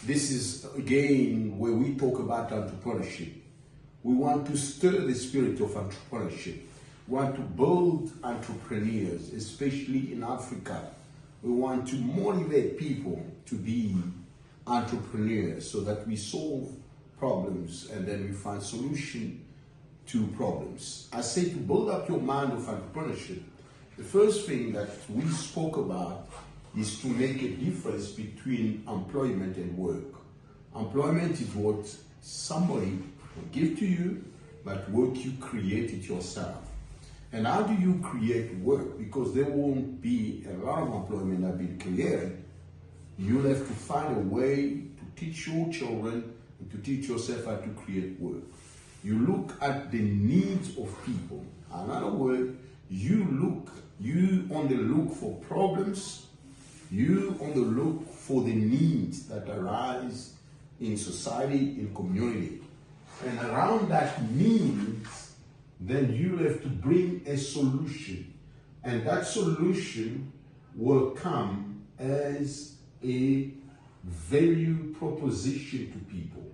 This is again where we talk about entrepreneurship. We want to stir the spirit of entrepreneurship. We want to build entrepreneurs, especially in Africa. We want to motivate people to be entrepreneurs so that we solve problems and then we find solution to problems. I say to build up your mind of entrepreneurship, the first thing that we spoke about is to make a difference between employment and work. Employment is what somebody will give to you, but work you create it yourself. And how do you create work? Because there won't be a lot of employment that being created. You'll have to find a way to teach your children and to teach yourself how to create work. You look at the needs of people. In other words, you on the look for problems, you on the look for the needs that arise in society, in community. And around that needs, then you have to bring a solution. And that solution will come as a value proposition to people.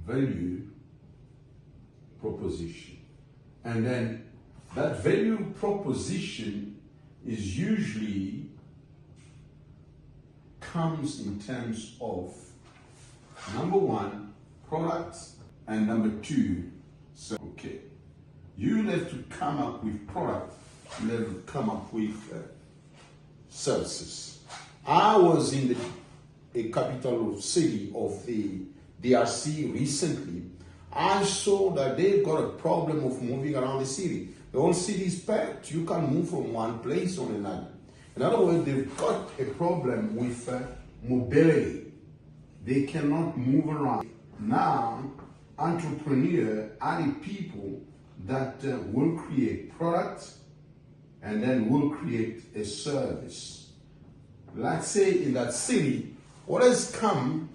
Value proposition. And then that value proposition is usually comes in terms of number one, products, and number two, so okay. You have to come up with product, you have to come up with services. I was in a capital city of the DRC recently. I saw that they've got a problem of moving around the city. The whole city is packed. You can't move from one place to another. In other words, they've got a problem with mobility. They cannot move around. Now, entrepreneurs are the people that will create products and then will create a service. Let's say in that city, what has come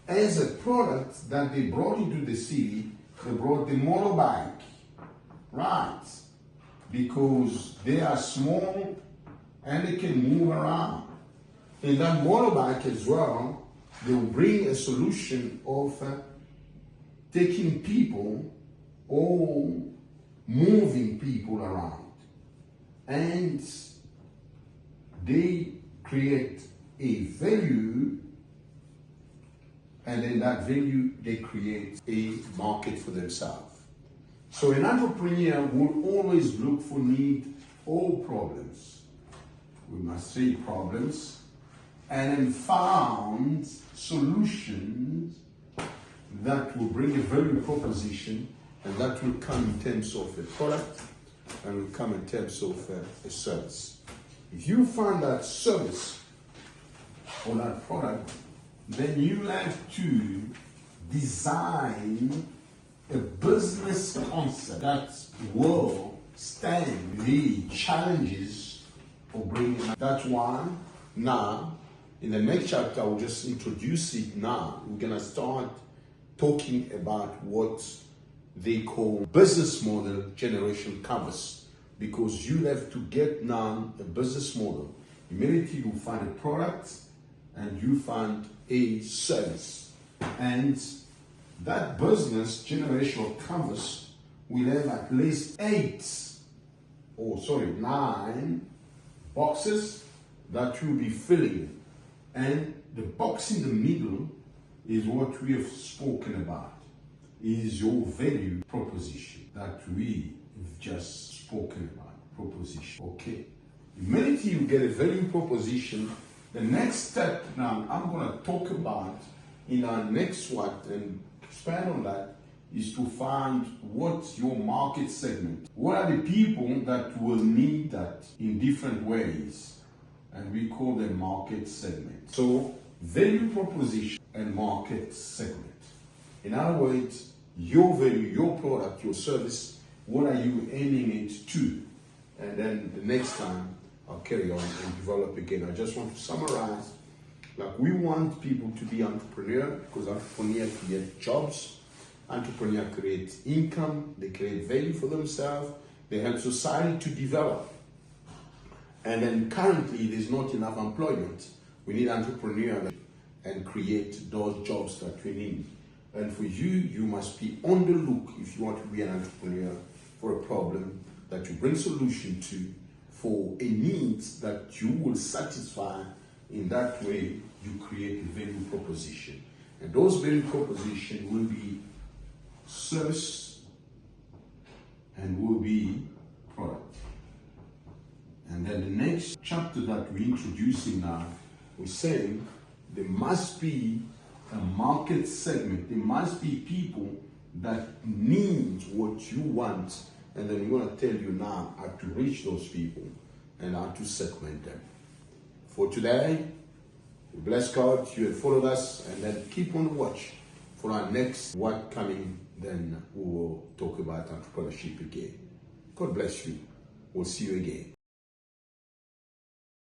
as a product that they brought into the city, they brought the motorbike, right? Because they are small and they can move around. In that motorbike as well, they will bring a solution of taking people or moving people around. And they create a value, and in that value, they create a market for themselves. So an entrepreneur will always look for need or problems. We must say problems, and then found solutions that will bring a value proposition, and that will come in terms of a product and will come in terms of a service. If you find that service or that product, then you have to design a business concept that will stand the challenges of bringing that. That's why now, in the next chapter, I'll just introduce it now. We're going to start talking about what they call business model generation canvas, because you have to get now a business model. Immediately you find a product and you find a service, and that business generational canvas will have at least 9 boxes that you'll be filling, and the box in the middle is what we have spoken about, is your value proposition that we have just spoken about. Proposition. Okay. Immediately you get a value proposition, the next step now I'm going to talk about in our next one and expand on that is to find what's your market segment. What are the people that will need that in different ways? And we call them market segment. So value proposition and market segment. In other words, your value, your product, your service, what are you aiming it to? And then the next time I'll carry on and develop again. I just want to summarize. Like, we want people to be entrepreneur, because entrepreneur create jobs, entrepreneur create income, they create value for themselves, they help society to develop. And then currently there's not enough employment. We need entrepreneurs. and create those jobs that we need. And for you, you must be on the look if you want to be an entrepreneur for a problem that you bring solution to, for a need that you will satisfy. In that way, you create a value proposition. And those value propositions will be service and will be product. And then the next chapter that we're introducing now, we're saying there must be a market segment. There must be people that need what you want. And then we're going to tell you now how to reach those people and how to segment them. For today, we bless God you have followed us, and then keep on watch for our next what coming. Then we will talk about entrepreneurship again. God bless you. We'll see you again.